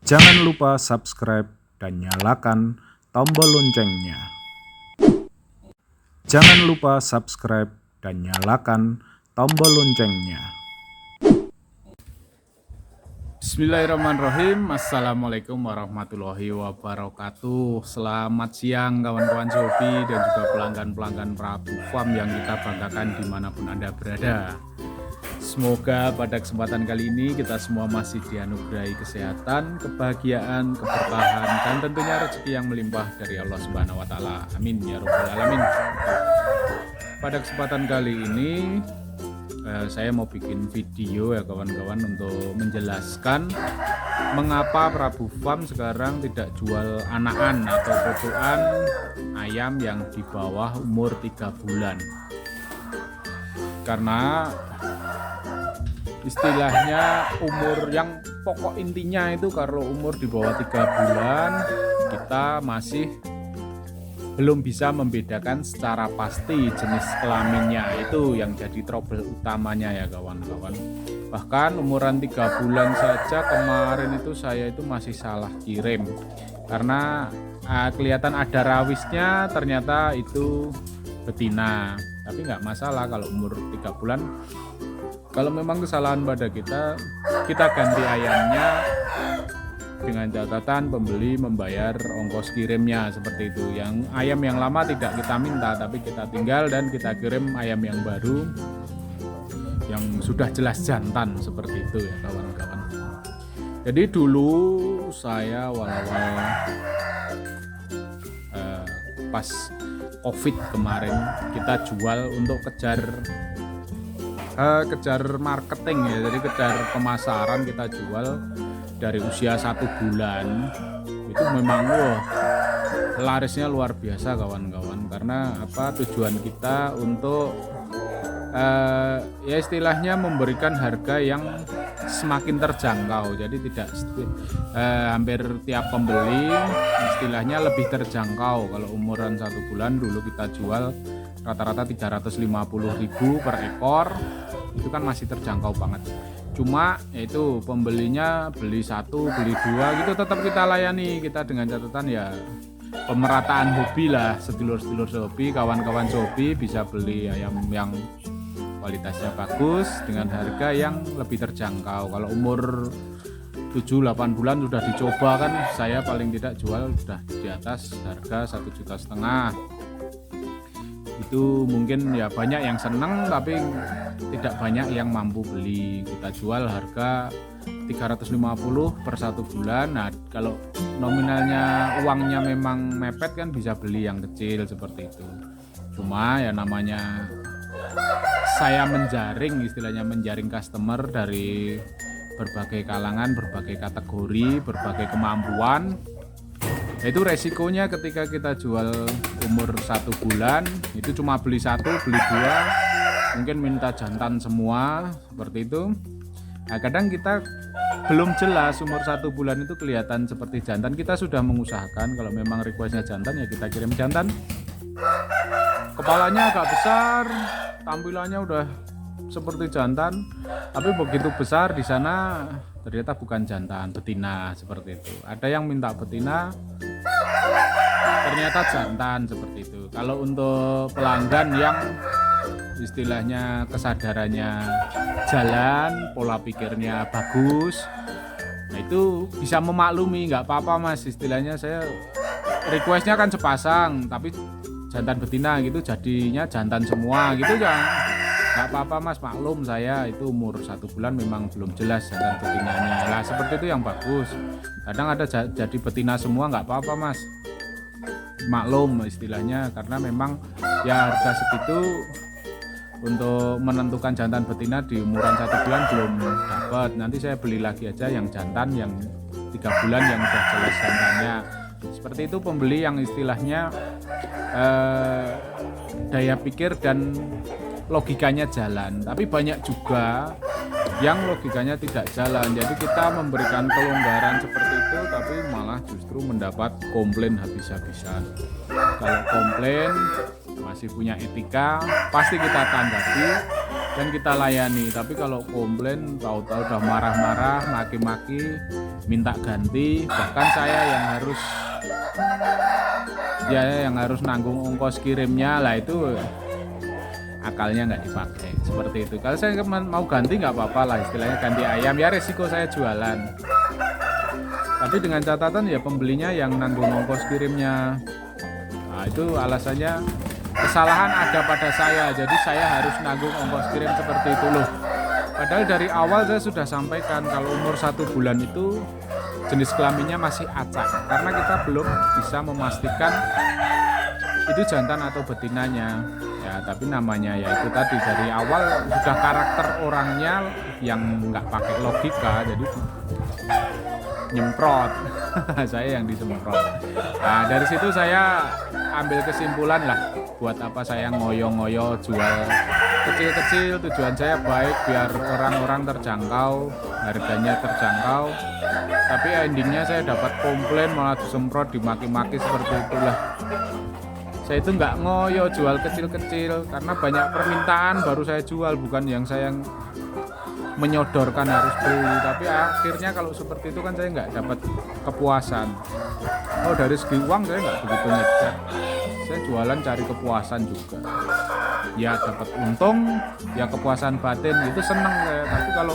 Jangan lupa subscribe dan nyalakan tombol loncengnya. Jangan lupa subscribe dan nyalakan tombol loncengnya. Bismillahirrahmanirrahim. Assalamualaikum warahmatullahi wabarakatuh. Selamat siang kawan-kawan Sobi dan juga pelanggan-pelanggan Prabu Farm yang kita banggakan dimanapun Anda berada. Semoga pada kesempatan kali ini kita semua masih dianugerahi kesehatan, kebahagiaan, keberkahan, dan tentunya rezeki yang melimpah dari Allah Subhanahu wa Ta'ala. Amin ya Rabbal 'Alamin. Pada kesempatan kali ini saya mau bikin video ya kawan-kawan untuk menjelaskan mengapa Prabu Farm sekarang tidak jual anakan atau kotokan ayam yang di bawah umur 3 bulan. Karena istilahnya umur yang pokok intinya itu kalau umur di bawah 3 bulan kita masih belum bisa membedakan secara pasti jenis kelaminnya, itu yang jadi trouble utamanya ya kawan-kawan. Bahkan umuran 3 bulan saja kemarin itu saya itu masih salah kirim karena kelihatan ada rawisnya, ternyata itu betina. Tapi nggak masalah kalau umur 3 bulan, kalau memang kesalahan pada kita ganti ayamnya dengan catatan pembeli membayar ongkos kirimnya seperti itu. Yang ayam yang lama tidak kita minta, tapi kita tinggal dan kita kirim ayam yang baru yang sudah jelas jantan seperti itu ya kawan-kawan. Jadi dulu saya awal-awal pas COVID kemarin kita jual untuk kejar marketing ya, jadi kejar pemasaran, kita jual dari usia 1 bulan itu memang larisnya luar biasa kawan-kawan. Karena tujuan kita untuk ya istilahnya memberikan harga yang semakin terjangkau, jadi tidak hampir tiap pembeli istilahnya lebih terjangkau. Kalau umuran 1 bulan dulu kita jual rata-rata 350.000 per ekor, itu kan masih terjangkau banget. Cuma yaitu pembelinya beli 1, beli 2 gitu tetap kita layani, kita dengan catatan ya pemerataan hobi lah, sedulur-sedulur Sobi, kawan-kawan Sobi bisa beli ayam yang kualitasnya bagus dengan harga yang lebih terjangkau. Kalau umur 7-8 bulan sudah dicoba kan, saya paling tidak jual sudah di atas harga 1,5 juta. Itu mungkin ya banyak yang seneng tapi tidak banyak yang mampu beli. Kita jual harga 350 per 1 bulan. Nah kalau nominalnya uangnya memang mepet kan bisa beli yang kecil seperti itu. Cuma ya namanya saya menjaring, istilahnya menjaring customer dari berbagai kalangan, berbagai kategori, berbagai kemampuan. Itu resikonya ketika kita jual umur 1 bulan itu cuma beli 1, beli 2, mungkin minta jantan semua seperti itu. Nah kadang kita belum jelas umur 1 bulan itu kelihatan seperti jantan, kita sudah mengusahakan kalau memang requestnya jantan ya kita kirim jantan. Kepalanya agak besar, tampilannya udah seperti jantan, tapi begitu besar di sana ternyata bukan jantan, betina seperti itu. Ada yang minta betina, ternyata jantan seperti itu. Kalau untuk pelanggan yang istilahnya kesadarannya jalan, pola pikirnya bagus, nah itu bisa memaklumi, nggak apa-apa mas, istilahnya saya requestnya kan sepasang tapi jantan betina gitu, jadinya jantan semua gitu ya nggak apa-apa mas, maklum saya itu umur 1 bulan memang belum jelas jantan betinanya lah, seperti itu yang bagus. Kadang ada jadi betina semua, nggak apa-apa mas, maklum istilahnya, karena memang ya harga segitu untuk menentukan jantan betina di umuran 1 bulan belum dapat. Nanti saya beli lagi aja yang jantan yang 3 bulan yang udah jelas jantannya. Seperti itu pembeli yang istilahnya daya pikir dan logikanya jalan. Tapi banyak juga yang logikanya tidak jalan, jadi kita memberikan kelonggaran seperti itu tapi malah justru mendapat komplain habis-habisan. Kalau komplain masih punya etika, pasti kita tanggapi, dan kita layani. Tapi kalau komplain tahu-tahu udah marah-marah, maki-maki, minta ganti, bahkan saya yang harus nanggung ongkos kirimnya lah, itu akalnya nggak dipakai seperti itu. Kalau saya mau ganti nggak apa-apa lah, istilahnya ganti ayam, ya resiko saya jualan. Tapi dengan catatan ya pembelinya yang nanggung ongkos kirimnya. Nah itu alasannya kesalahan ada pada saya, jadi saya harus nanggung ongkos kirim seperti itu loh. Padahal dari awal saya sudah sampaikan kalau umur 1 bulan itu jenis kelaminnya masih acak, karena kita belum bisa memastikan itu jantan atau betinanya. Ya tapi namanya ya itu tadi, dari awal sudah karakter orangnya yang nggak pakai logika, jadi nyemprot. Saya yang disemprot. Nah dari situ saya ambil kesimpulan lah, buat apa saya ngoyo-ngoyo jual kecil-kecil, tujuan saya baik biar orang-orang terjangkau, harganya terjangkau, tapi endingnya saya dapat komplain, malah disemprot, dimaki-maki seperti itulah. Saya itu nggak ngoyo jual kecil-kecil, karena banyak permintaan baru saya jual, bukan yang saya menyodorkan harus beli. Tapi akhirnya kalau seperti itu kan saya nggak dapat kepuasan. Oh dari segi uang saya nggak begitu ngejar, saya jualan cari kepuasan juga. Ya dapat untung, ya kepuasan batin itu seneng saya. Tapi kalau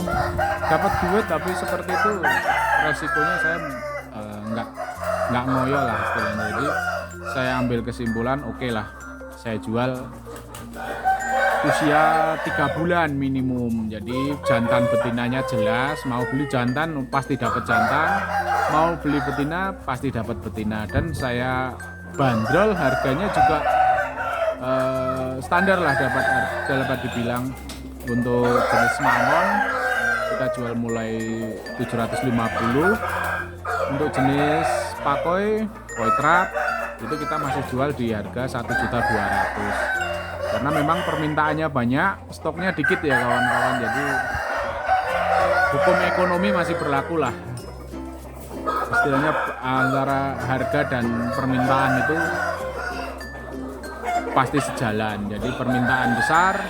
dapat duit tapi seperti itu, resikonya saya nggak ngoyo lah istilahnya. Jadi saya ambil kesimpulan, oke lah, saya jual usia 3 bulan minimum. Jadi jantan betinanya jelas, mau beli jantan pasti dapat jantan, mau beli betina pasti dapat betina. Dan saya bandrol harganya juga standar lah, dapat dibilang. Untuk jenis mangon kita jual mulai 750, untuk jenis pakoi, koi trap itu kita masih jual di harga 1.200.000. Karena memang permintaannya banyak, stoknya dikit ya kawan-kawan. Jadi hukum ekonomi masih berlaku lah, istilahnya antara harga dan permintaan itu pasti sejalan. Jadi permintaan besar,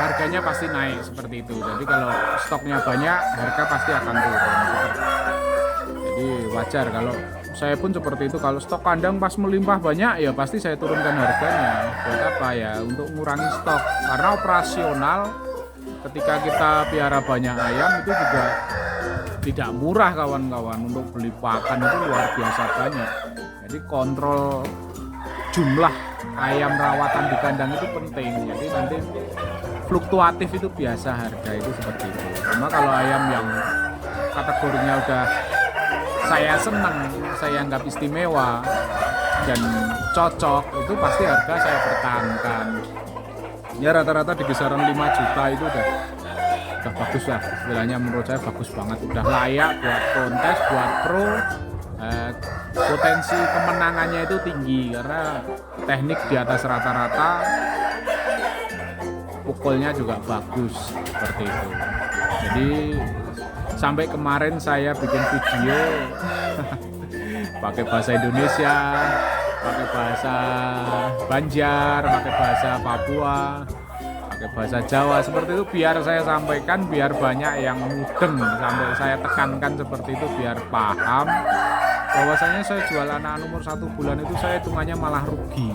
harganya pasti naik seperti itu. Jadi kalau stoknya banyak, harga pasti akan turun. Jadi wajar kalau saya pun seperti itu. Kalau stok kandang pas melimpah banyak, ya pasti saya turunkan harganya. Buat apa ya? Untuk mengurangi stok. Karena operasional ketika kita piara banyak ayam itu juga tidak murah kawan-kawan. Untuk beli pakan itu luar biasa banyak. Jadi kontrol jumlah ayam rawatan di kandang itu penting. Jadi nanti fluktuatif itu biasa harga itu seperti itu. Cuma kalau ayam yang kategorinya udah saya senang, saya anggap istimewa dan cocok, itu pasti harga saya pertahankan. Ya rata-rata di kisaran 5 juta itu udah bagus lah, istilahnya menurut saya bagus banget, udah layak buat kontes, buat pro. Potensi kemenangannya itu tinggi karena teknik di atas rata-rata, pukulnya juga bagus seperti itu. Jadi sampai kemarin saya bikin video pakai bahasa Indonesia, pakai bahasa Banjar, pakai bahasa Papua, pakai bahasa Jawa seperti itu, biar saya sampaikan, biar banyak yang mudeng, sampai saya tekankan seperti itu biar paham bahwasanya saya jual anak umur 1 bulan itu saya hitungannya malah rugi.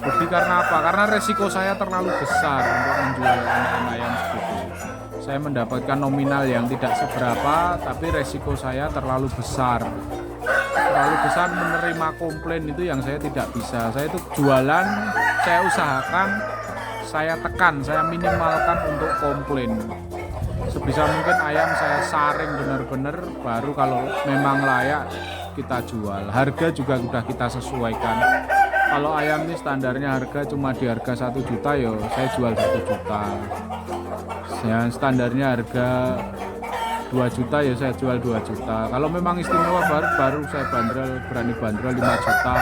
Rugi karena apa? Karena resiko saya terlalu besar untuk menjual anak-anak yang segitu. Saya mendapatkan nominal yang tidak seberapa, tapi resiko saya terlalu besar. Terlalu besar menerima komplain itu yang saya tidak bisa. Saya itu jualan, saya usahakan, saya tekan, saya minimalkan untuk komplain. Sebisa mungkin ayam saya saring benar-benar, baru kalau memang layak kita jual. Harga juga sudah kita sesuaikan. Kalau ayam ini standarnya harga cuma di harga 1 juta, ya saya jual 1 juta. Ya, standarnya harga 2 juta, ya saya jual 2 juta. Kalau memang istimewa baru saya berani bandrol 5 juta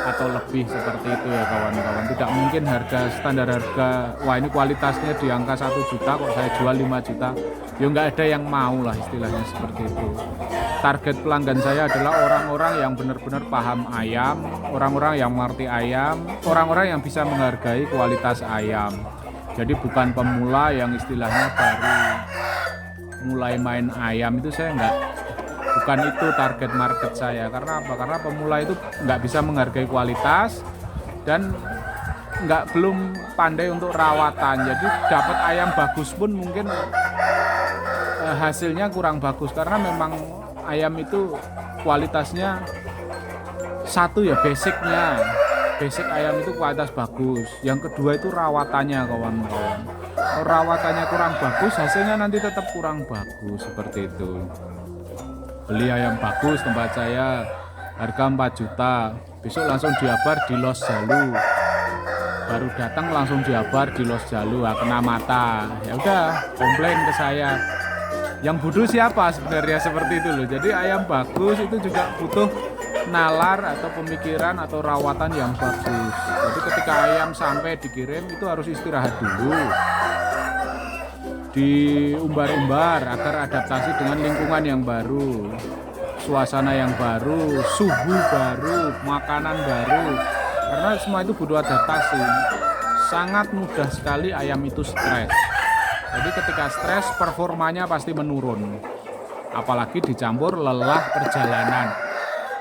atau lebih seperti itu ya kawan-kawan. Tidak mungkin harga standar harga, wah ini kualitasnya di angka 1 juta kok saya jual 5 juta. Ya nggak ada yang mau lah istilahnya seperti itu. Target pelanggan saya adalah orang-orang yang benar-benar paham ayam, orang-orang yang mengerti ayam, orang-orang yang bisa menghargai kualitas ayam. Jadi bukan pemula yang istilahnya baru mulai main ayam, itu saya bukan itu target market saya. Karena apa? Karena pemula itu nggak bisa menghargai kualitas dan belum pandai untuk rawatan. Jadi dapat ayam bagus pun mungkin hasilnya kurang bagus, karena memang ayam itu kualitasnya satu ya, basic ayam itu kualitas bagus. Yang kedua itu rawatannya, kawan-kawan. Kalau rawatannya kurang bagus, hasilnya nanti tetap kurang bagus, seperti itu. Beli ayam bagus tempat saya harga 4 juta, besok langsung diabar di Los Jalu, baru datang langsung diabar di Los Jalu, kena mata, ya udah komplain ke saya. Yang bodoh siapa sebenarnya, seperti itu loh. Jadi ayam bagus itu juga butuh nalar atau pemikiran atau rawatan yang bagus. Jadi ketika ayam sampai dikirim itu harus istirahat dulu, diumbar-umbar agar adaptasi dengan lingkungan yang baru, suasana yang baru, suhu baru, makanan baru. Karena semua itu butuh adaptasi. Sangat mudah sekali ayam itu stres. Jadi ketika stres, performanya pasti menurun. Apalagi dicampur lelah perjalanan.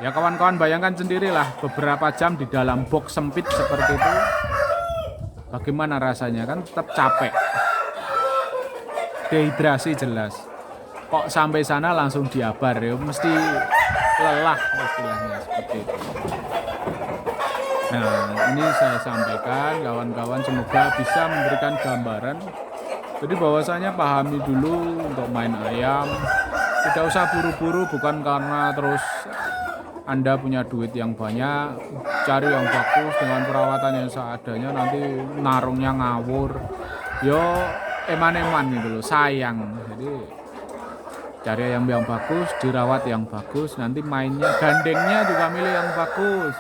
Ya kawan-kawan, bayangkan sendirilah beberapa jam di dalam box sempit seperti itu. Bagaimana rasanya, kan tetap capek. Dehidrasi jelas. Kok sampai sana langsung diabar, ya mesti lelah istilahnya, seperti itu. Nah, ini saya sampaikan kawan-kawan, semoga bisa memberikan gambaran. Jadi bahwasanya pahami dulu untuk main ayam, tidak usah buru-buru, bukan karena terus Anda punya duit yang banyak, cari yang bagus dengan perawatan yang seadanya, nanti narungnya ngawur, yo eman-eman gitu loh, sayang. Jadi cari ayam yang bagus, dirawat yang bagus, nanti mainnya, gandengnya juga milih yang bagus.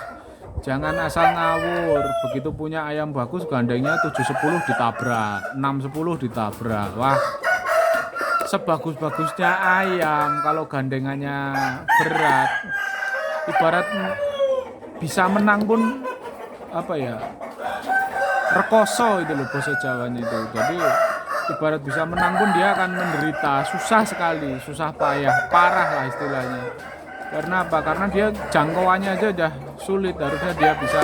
Jangan asal ngawur, begitu punya ayam bagus gandengnya 7-10 ditabrak, 6-10 ditabrak. Wah, sebagus-bagusnya ayam kalau gandengannya berat, ibarat bisa menang pun apa ya, rekoso itu loh bahasa Jawanya itu. Jadi ibarat bisa menang pun dia akan menderita, susah sekali, susah payah, parah lah istilahnya. Karena apa? Karena dia jangkauannya aja udah sulit. Harusnya dia bisa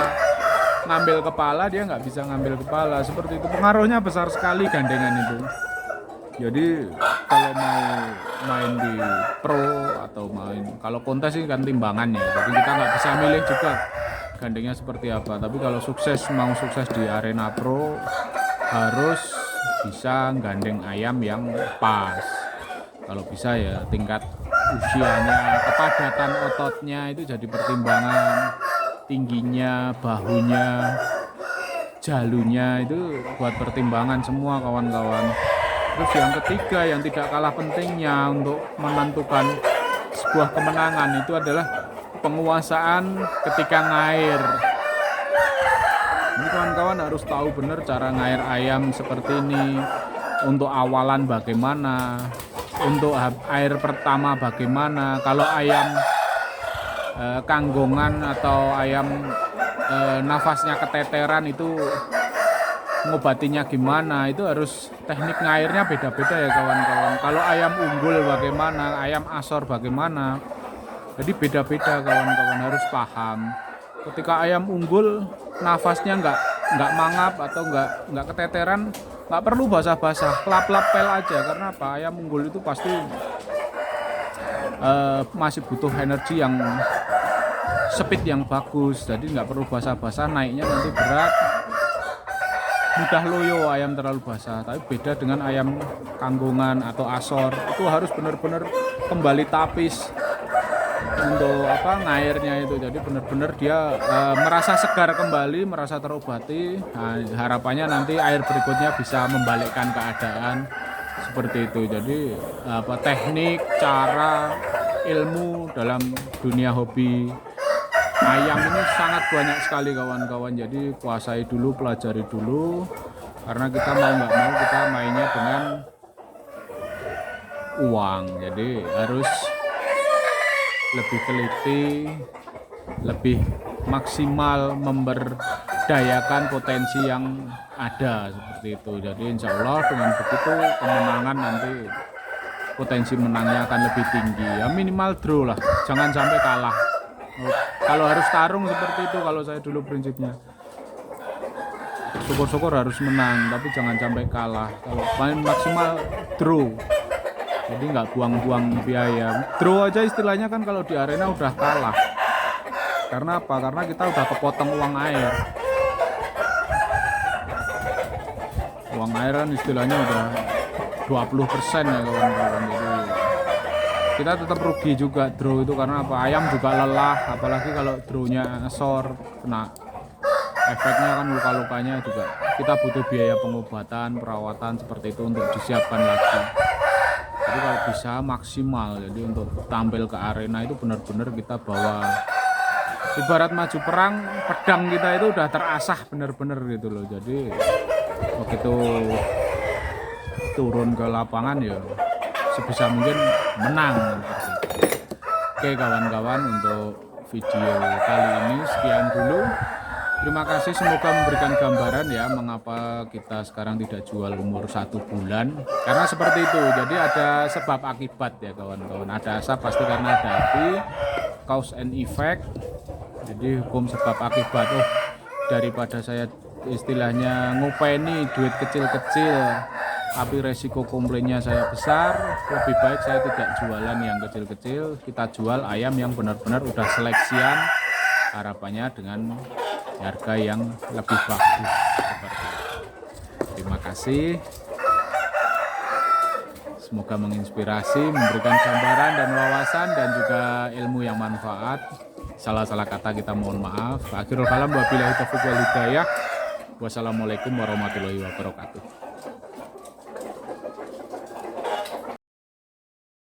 ngambil kepala, dia nggak bisa ngambil kepala. Seperti itu, pengaruhnya besar sekali gandengan itu. Jadi kalau mau main di pro atau kalau kontes ini kan timbangannya, jadi kita nggak bisa milih juga gandengnya seperti apa. Tapi kalau mau sukses di arena pro, harus bisa gandeng ayam yang pas. Kalau bisa ya tingkat usianya, kepadatan ototnya itu jadi pertimbangan, tingginya, bahunya, jalunya itu buat pertimbangan semua kawan-kawan. Terus yang ketiga yang tidak kalah pentingnya untuk menentukan sebuah kemenangan itu adalah penguasaan ketika ngair. Ini kawan-kawan harus tahu benar cara ngair ayam seperti ini. Untuk awalan bagaimana, untuk air pertama bagaimana. Kalau ayam kanggongan atau ayam nafasnya keteteran itu ngobatinya gimana, itu harus teknik ngairnya beda-beda ya kawan-kawan. Kalau ayam unggul bagaimana, ayam asor bagaimana, jadi beda-beda kawan-kawan, harus paham. Ketika ayam unggul nafasnya nggak mangap atau nggak keteteran, nggak perlu basah-basah, lap-lap pel aja. Karena apa? Ayam unggul itu pasti masih butuh energi yang speed yang bagus, jadi nggak perlu basah-basah, naiknya nanti berat, mudah loyo ayam terlalu basah. Tapi beda dengan ayam kanggongan atau asor, itu harus benar-benar kembali tapis untuk ngairnya itu. Jadi benar-benar dia merasa segar kembali, merasa terobati. Nah, harapannya nanti air berikutnya bisa membalikkan keadaan seperti itu. Jadi teknik, cara, ilmu dalam dunia hobi ayam ini sangat banyak sekali kawan-kawan. Jadi kuasai dulu, pelajari dulu, karena kita mau nggak mau kita mainnya dengan uang. Jadi harus lebih teliti, lebih maksimal memberdayakan potensi yang ada seperti itu. Jadi insya Allah dengan begitu kemenangan nanti potensi menangnya akan lebih tinggi. Ya minimal draw lah, jangan sampai kalah. Kalau harus tarung seperti itu, kalau saya dulu prinsipnya syukur-syukur harus menang, tapi jangan sampai kalah. Kalau paling maksimal draw, jadi nggak buang-buang biaya. Draw aja istilahnya kan kalau di arena udah kalah. Karena apa? Karena kita udah kepotong uang air. Uang air kan istilahnya udah 20% ya kawan-kawan. Jadi kita tetap rugi juga draw itu, karena apa? Ayam juga lelah, apalagi kalau drawnya ngesor, kena efeknya kan luka-lukanya juga. Kita butuh biaya pengobatan, perawatan seperti itu untuk disiapkan lagi. Jadi kalau bisa maksimal, jadi untuk tampil ke arena itu benar-benar kita bawa, ibarat maju perang, pedang kita itu udah terasah benar-benar gitu loh. Jadi begitu turun ke lapangan ya sebisa mungkin menang. Oke kawan-kawan, untuk video kali ini sekian dulu. Terima kasih, semoga memberikan gambaran ya mengapa kita sekarang tidak jual umur 1 bulan. Karena seperti itu, jadi ada sebab akibat ya kawan-kawan. Ada asap pasti karena ada api, cause and effect. Jadi hukum sebab akibat. Oh, daripada saya istilahnya ngopeni duit kecil-kecil tapi resiko komplainnya saya besar, lebih baik saya tidak jualan yang kecil-kecil. Kita jual ayam yang benar-benar udah seleksian, harapannya dengan harga yang lebih bagus seperti itu. Terima kasih, semoga menginspirasi, memberikan gambaran dan wawasan dan juga ilmu yang manfaat. Salah-salah kata kita mohon maaf. Akhirul kalam, wabillahi taufiq wal hidayah. Wassalamualaikum warahmatullahi wabarakatuh.